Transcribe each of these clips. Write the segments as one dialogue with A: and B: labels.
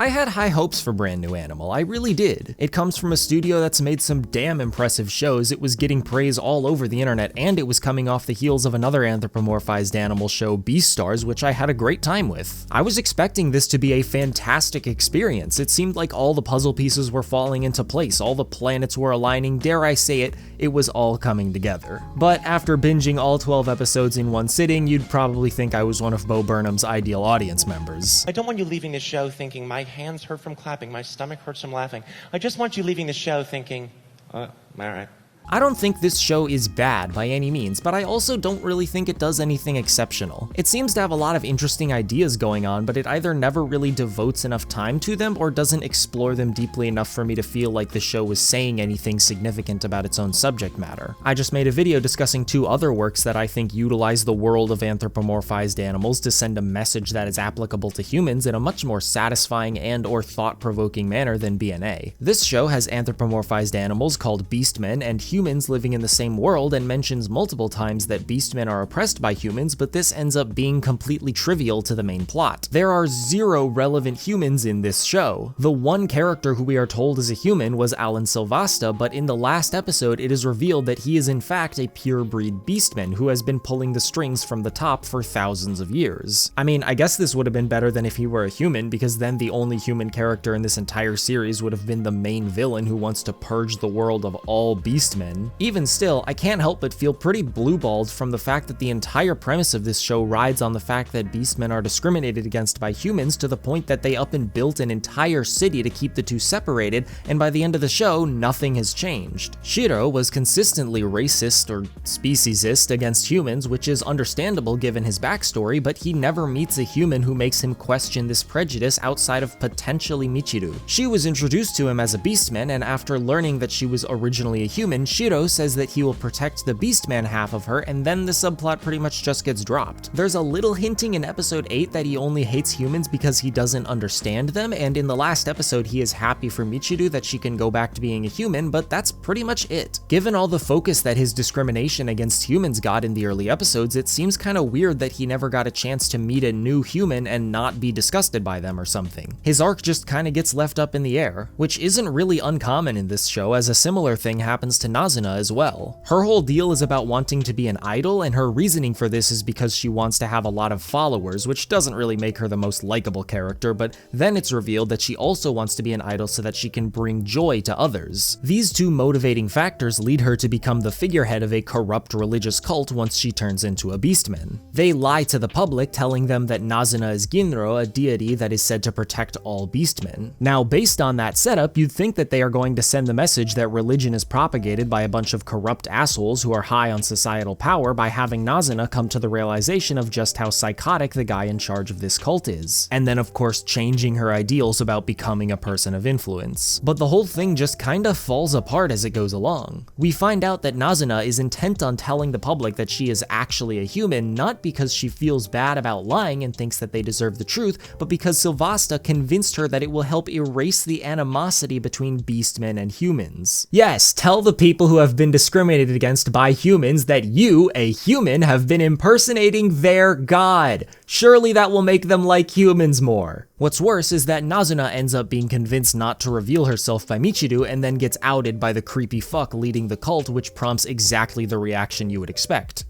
A: I had high hopes for Brand New Animal, I really did. It comes from a studio that's made some damn impressive shows, it was getting praise all over the internet, and it was coming off the heels of another anthropomorphized animal show, Beastars, which I had a great time with. I was expecting this to be a fantastic experience. It seemed like all the puzzle pieces were falling into place, all the planets were aligning, dare I say it, it was all coming together. But after binging all 12 episodes in one sitting, you'd probably think I was one of Bo Burnham's ideal audience members.
B: I don't want you leaving the show thinking my hands hurt from clapping, my stomach hurts from laughing. I just want you leaving the show thinking, all right.
A: I don't think this show is bad by any means, but I also don't really think it does anything exceptional. It seems to have a lot of interesting ideas going on, but it either never really devotes enough time to them or doesn't explore them deeply enough for me to feel like the show was saying anything significant about its own subject matter. I just made a video discussing 2 other works that I think utilize the world of anthropomorphized animals to send a message that is applicable to humans in a much more satisfying and/or thought-provoking manner than BNA. This show has anthropomorphized animals called beastmen and humans living in the same world, and mentions multiple times that beastmen are oppressed by humans, but this ends up being completely trivial to the main plot. There are 0 relevant humans in this show. The one character who we are told is a human was Alan Silvasta, but in the last episode it is revealed that he is in fact a pure-breed beastman who has been pulling the strings from the top for thousands of years. I mean, I guess this would have been better than if he were a human, because then the only human character in this entire series would have been the main villain who wants to purge the world of all beastmen. Even still, I can't help but feel pretty blue-balled from the fact that the entire premise of this show rides on the fact that beastmen are discriminated against by humans to the point that they up and built an entire city to keep the 2 separated, and by the end of the show, nothing has changed. Shirou was consistently racist or speciesist against humans, which is understandable given his backstory, but he never meets a human who makes him question this prejudice outside of potentially Michiru. She was introduced to him as a beastman, and after learning that she was originally a human, Shirou says that he will protect the beastman half of her, and then the subplot pretty much just gets dropped. There's a little hinting in episode 8 that he only hates humans because he doesn't understand them, and in the last episode he is happy for Michiru that she can go back to being a human, but that's pretty much it. Given all the focus that his discrimination against humans got in the early episodes, it seems kinda weird that he never got a chance to meet a new human and not be disgusted by them or something. His arc just kinda gets left up in the air, which isn't really uncommon in this show, as a similar thing happens to Nazuna as well. Her whole deal is about wanting to be an idol, and her reasoning for this is because she wants to have a lot of followers, which doesn't really make her the most likable character, but then it's revealed that she also wants to be an idol so that she can bring joy to others. These 2 motivating factors lead her to become the figurehead of a corrupt religious cult once she turns into a beastman. They lie to the public, telling them that Nazuna is Ginro, a deity that is said to protect all beastmen. Now, based on that setup, you'd think that they are going to send the message that religion is propagated by a bunch of corrupt assholes who are high on societal power by having Nazuna come to the realization of just how psychotic the guy in charge of this cult is, and then of course changing her ideals about becoming a person of influence. But the whole thing just kinda falls apart as it goes along. We find out that Nazuna is intent on telling the public that she is actually a human, not because she feels bad about lying and thinks that they deserve the truth, but because Silvasta convinced her that it will help erase the animosity between beastmen and humans. Yes, tell the people who have been discriminated against by humans that you, a human, have been impersonating their god. Surely that will make them like humans more. What's worse is that Nazuna ends up being convinced not to reveal herself by Michiru and then gets outed by the creepy fuck leading the cult, which prompts exactly the reaction you would expect.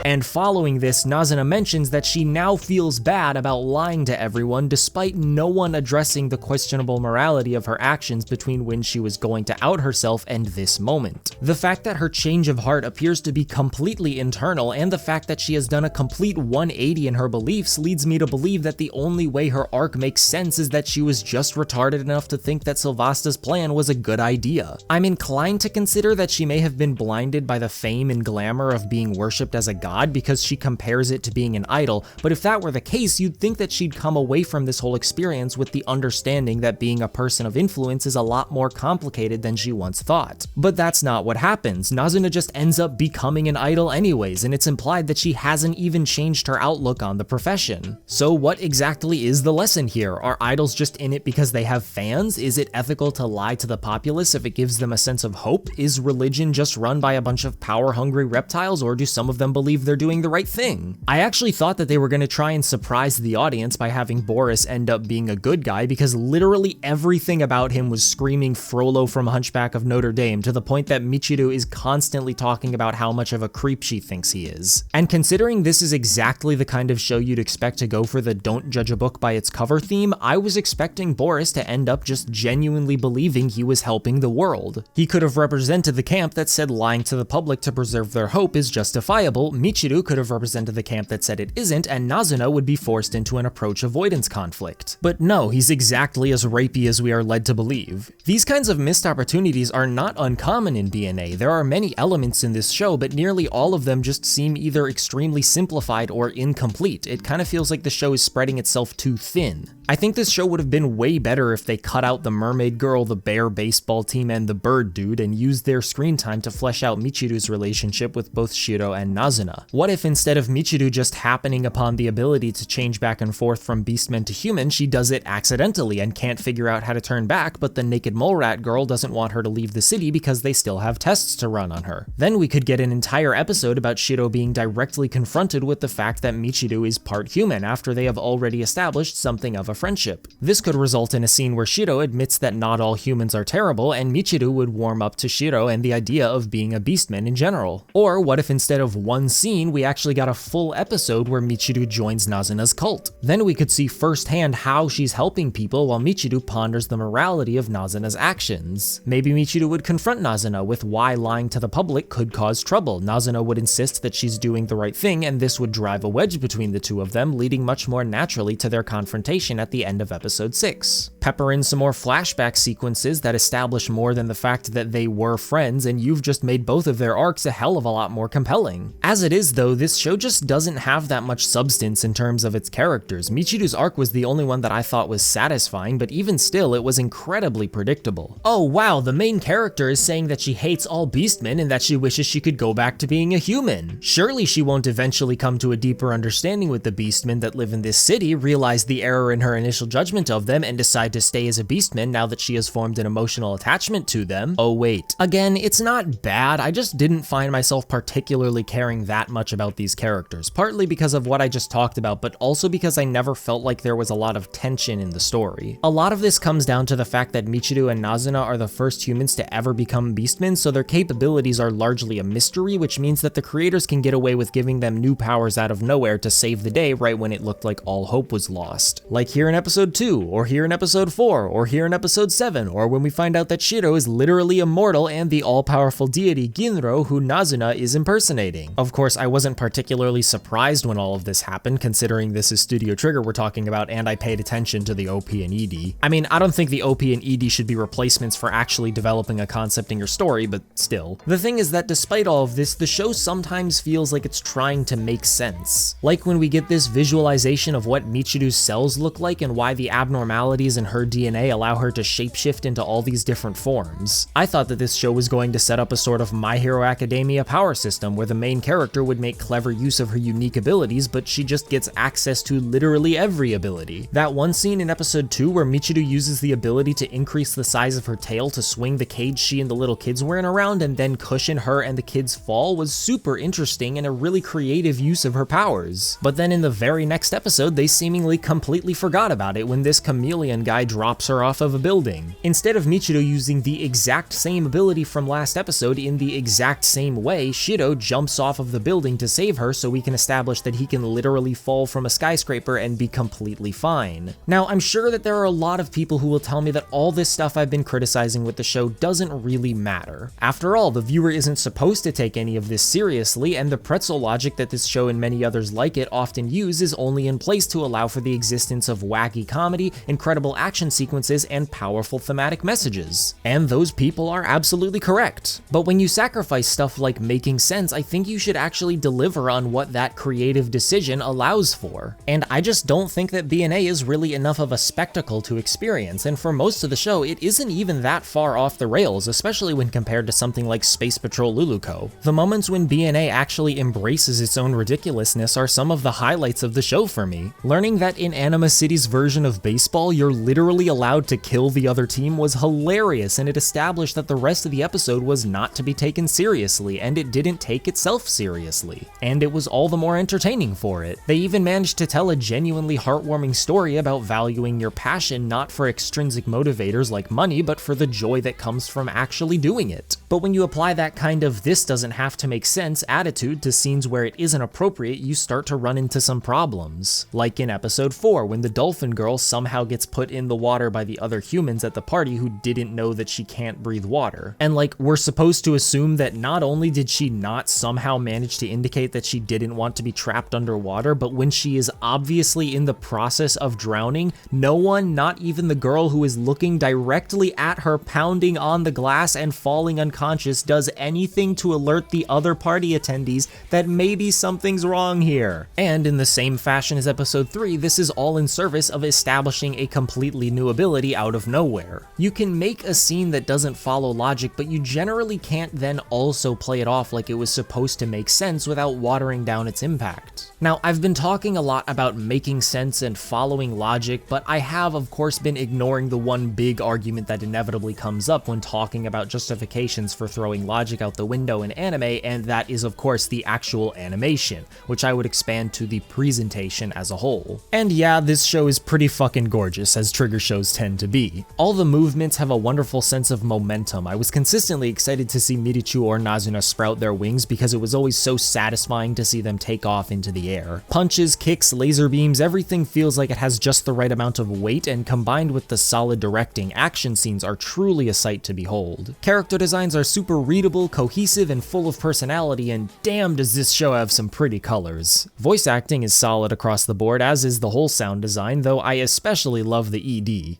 A: And following this, Nazuna mentions that she now feels bad about lying to everyone despite no one addressing the questionable morality of her actions between when she was going to out herself and this moment. The fact that her change of heart appears to be completely internal, and the fact that she has done a complete 180 in her beliefs, leads me to believe that the only way her arc makes sense is that she was just retarded enough to think that Silvasta's plan was a good idea. I'm inclined to consider that she may have been blinded by the fame and glamour of being worshipped as a god because she compares it to being an idol, but if that were the case, you'd think that she'd come away from this whole experience with the understanding that being a person of influence is a lot more complicated than she once thought. But that's not what happens. Nazuna just ends up becoming an idol anyways, and it's implied that she hasn't even changed her outlook on the profession. So what exactly is the lesson here? Are idols just in it because they have fans? Is it ethical to lie to the populace if it gives them a sense of hope? Is religion just run by a bunch of power-hungry reptiles, or do some of them believe believe they're doing the right thing. I actually thought that they were going to try and surprise the audience by having Boris end up being a good guy, because literally everything about him was screaming Frollo from Hunchback of Notre Dame, to the point that Michiru is constantly talking about how much of a creep she thinks he is. And considering this is exactly the kind of show you'd expect to go for the don't judge a book by its cover theme, I was expecting Boris to end up just genuinely believing he was helping the world. He could have represented the camp that said lying to the public to preserve their hope is justifiable, Michiru could have represented the camp that said it isn't, and Nazuna would be forced into an approach avoidance conflict. But no, he's exactly as rapey as we are led to believe. These kinds of missed opportunities are not uncommon in BNA. There are many elements in this show, but nearly all of them just seem either extremely simplified or incomplete. It kind of feels like the show is spreading itself too thin. I think this show would have been way better if they cut out the mermaid girl, the bear baseball team, and the bird dude, and used their screen time to flesh out Michiru's relationship with both Shirou and Nazuna. What if instead of Michiru just happening upon the ability to change back and forth from beastman to human, she does it accidentally and can't figure out how to turn back, but the naked mole rat girl doesn't want her to leave the city because they still have tests to run on her. Then we could get an entire episode about Shirou being directly confronted with the fact that Michiru is part human after they have already established something of a friendship. This could result in a scene where Shirou admits that not all humans are terrible, and Michiru would warm up to Shirou and the idea of being a beastman in general. Or what if instead of one scene, we actually got a full episode where Michiru joins Nazuna's cult? Then we could see firsthand how she's helping people while Michiru ponders the morality of Nazuna's actions. Maybe Michiru would confront Nazuna with why lying to the public could cause trouble. Nazuna would insist that she's doing the right thing, and this would drive a wedge between the two of them, leading much more naturally to their confrontation at the end of episode 6. Pepper in some more flashback sequences that establish more than the fact that they were friends, and you've just made both of their arcs a hell of a lot more compelling. As it is though, this show just doesn't have that much substance in terms of its characters. Michiru's arc was the only one that I thought was satisfying, but even still, it was incredibly predictable. Oh wow, the main character is saying that she hates all beastmen and that she wishes she could go back to being a human. Surely she won't eventually come to a deeper understanding with the beastmen that live in this city, realize the error in her initial judgment of them, and decide to stay as a beastman now that she has formed an emotional attachment to them. Oh wait. Again, it's not bad, I just didn't find myself particularly caring that much about these characters, partly because of what I just talked about, but also because I never felt like there was a lot of tension in the story. A lot of this comes down to the fact that Michiru and Nazuna are the first humans to ever become beastmen, so their capabilities are largely a mystery, which means that the creators can get away with giving them new powers out of nowhere to save the day right when it looked like all hope was lost. Like here in episode 2, or here in episode 4, or here in episode 7, or when we find out that Shirou is literally immortal and the all-powerful deity Ginro who Nazuna is impersonating. Of course, I wasn't particularly surprised when all of this happened, considering this is Studio Trigger we're talking about, and I paid attention to the OP and ED. I mean, I don't think the OP and ED should be replacements for actually developing a concept in your story, but still. The thing is that despite all of this, the show sometimes feels like it's trying to make sense. Like when we get this visualization of what Michiru's cells look like and why the abnormalities in her DNA allow her to shapeshift into all these different forms. I thought that this show was going to set up a sort of My Hero Academia power system where the main character would make clever use of her unique abilities, but she just gets access to literally every ability. That one scene in episode 2 where Michiru uses the ability to increase the size of her tail to swing the cage she and the little kids were in around and then cushion her and the kids' fall was super interesting and a really creative use of her powers. But then in the very next episode, they seemingly completely forgot about it when this chameleon guy drops her off of a building. Instead of Michiru using the exact same ability from last episode in the exact same way, Shirou jumps off of the building to save her so we can establish that he can literally fall from a skyscraper and be completely fine. Now, I'm sure that there are a lot of people who will tell me that all this stuff I've been criticizing with the show doesn't really matter. After all, the viewer isn't supposed to take any of this seriously, and the pretzel logic that this show and many others like it often use is only in place to allow for the existence of wacky comedy, incredible action sequences, and powerful thematic messages. And those people are absolutely correct. But when you sacrifice stuff like making sense, I think you should actually deliver on what that creative decision allows for. And I just don't think that BNA is really enough of a spectacle to experience, and for most of the show, it isn't even that far off the rails, especially when compared to something like Space Patrol Luluco. The moments when BNA actually embraces its own ridiculousness are some of the highlights of the show for me. Learning that in Anima City's version of baseball, you're literally allowed to kill the other team was hilarious, and it established that the rest of the episode was not to be taken seriously, and it didn't take itself seriously. obviously. And it was all the more entertaining for it. They even managed to tell a genuinely heartwarming story about valuing your passion not for extrinsic motivators like money, but for the joy that comes from actually doing it. But when you apply that kind of "this doesn't have to make sense" attitude to scenes where it isn't appropriate, you start to run into some problems. Like in episode 4, when the dolphin girl somehow gets put in the water by the other humans at the party who didn't know that she can't breathe water. And like, we're supposed to assume that not only did she not somehow manage to indicate that she didn't want to be trapped underwater, but when she is obviously in the process of drowning, no one, not even the girl who is looking directly at her pounding on the glass and falling unconscious, does anything to alert the other party attendees that maybe something's wrong here. And in the same fashion as episode 3, this is all in service of establishing a completely new ability out of nowhere. You can make a scene that doesn't follow logic, but you generally can't then also play it off like it was supposed to make sense without watering down its impact. Now, I've been talking a lot about making sense and following logic, but I have of course been ignoring the one big argument that inevitably comes up when talking about justifications for throwing logic out the window in anime, and that is of course the actual animation, which I would expand to the presentation as a whole. And yeah, this show is pretty fucking gorgeous, as trigger shows tend to be. All the movements have a wonderful sense of momentum. I was consistently excited to see Mirichu or Nazuna sprout their wings because it was always so satisfying to see them take off into the air. Punches, kicks, laser beams, everything feels like it has just the right amount of weight, and combined with the solid directing, action scenes are truly a sight to behold. Character designs are super readable, cohesive, and full of personality, and damn does this show have some pretty colors. Voice acting is solid across the board, as is the whole sound design, though I especially love the ED.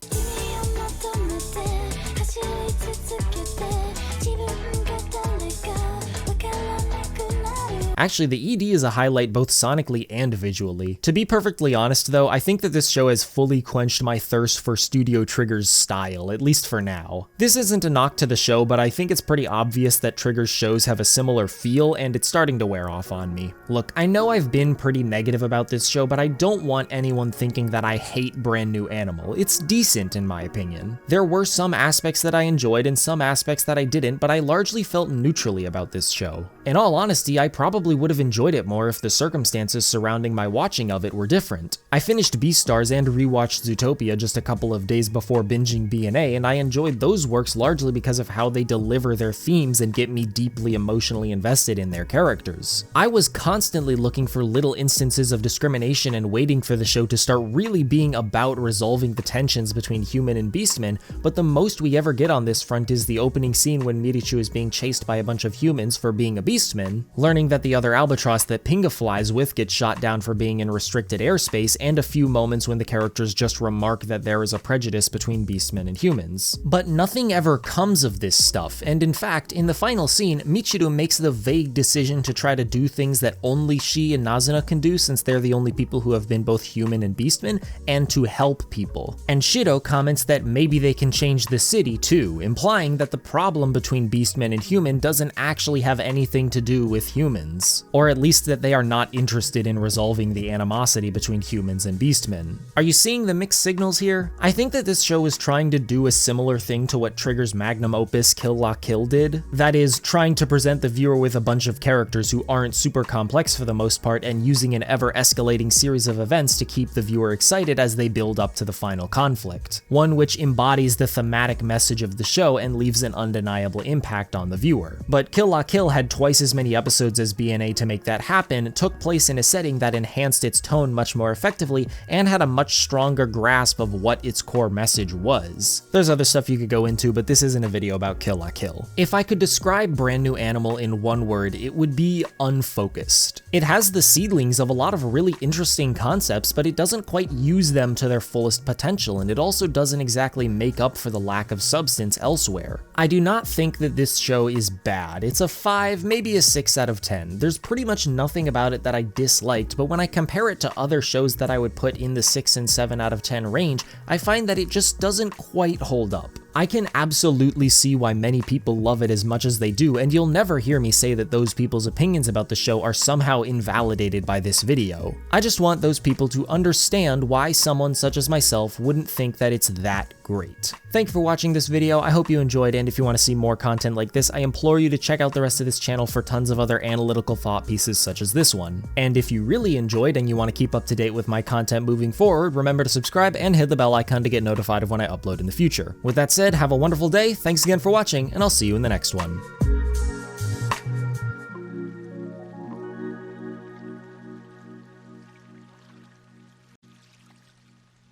A: Actually, the ED is a highlight both sonically and visually. To be perfectly honest though, I think that this show has fully quenched my thirst for Studio Trigger's style, at least for now. This isn't a knock to the show, but I think it's pretty obvious that Trigger's shows have a similar feel, and it's starting to wear off on me. Look, I know I've been pretty negative about this show, but I don't want anyone thinking that I hate Brand New Animal. It's decent in my opinion. There were some aspects that I enjoyed and some aspects that I didn't, but I largely felt neutrally about this show. In all honesty, I probably would have enjoyed it more if the circumstances surrounding my watching of it were different. I finished Beastars and rewatched Zootopia just a couple of days before binging BNA, and I enjoyed those works largely because of how they deliver their themes and get me deeply emotionally invested in their characters. I was constantly looking for little instances of discrimination and waiting for the show to start really being about resolving the tensions between human and beastmen, but the most we ever get on this front is the opening scene when Mirichu is being chased by a bunch of humans for being a beastman, learning that the other albatross that Pinga flies with gets shot down for being in restricted airspace, and a few moments when the characters just remark that there is a prejudice between beastmen and humans. But nothing ever comes of this stuff, and in fact, in the final scene, Michiru makes the vague decision to try to do things that only she and Nazuna can do since they're the only people who have been both human and beastmen, and to help people. And Shirou comments that maybe they can change the city too, implying that the problem between beastmen and human doesn't actually have anything to do with humans. Or at least that they are not interested in resolving the animosity between humans and beastmen. Are you seeing the mixed signals here? I think that this show is trying to do a similar thing to what Trigger's magnum opus Kill La Kill did. That is, trying to present the viewer with a bunch of characters who aren't super complex for the most part, and using an ever-escalating series of events to keep the viewer excited as they build up to the final conflict. One which embodies the thematic message of the show and leaves an undeniable impact on the viewer. But Kill La Kill had twice as many episodes as BNA to make that happen, took place in a setting that enhanced its tone much more effectively, and had a much stronger grasp of what its core message was. There's other stuff you could go into, but this isn't a video about Kill La Kill. If I could describe Brand New Animal in one word, it would be unfocused. It has the seedlings of a lot of really interesting concepts, but it doesn't quite use them to their fullest potential, and it also doesn't exactly make up for the lack of substance elsewhere. I do not think that this show is bad. It's a 5, maybe a 6 out of 10. There's pretty much nothing about it that I disliked, but when I compare it to other shows that I would put in the 6 and 7 out of 10 range, I find that it just doesn't quite hold up. I can absolutely see why many people love it as much as they do, and you'll never hear me say that those people's opinions about the show are somehow invalidated by this video. I just want those people to understand why someone such as myself wouldn't think that it's that great. Thank you for watching this video, I hope you enjoyed, and if you want to see more content like this, I implore you to check out the rest of this channel for tons of other analytical thought pieces such as this one. And if you really enjoyed and you want to keep up to date with my content moving forward, remember to subscribe and hit the bell icon to get notified of when I upload in the future. With that said, have a wonderful day, thanks again for watching, and I'll see you in the next one.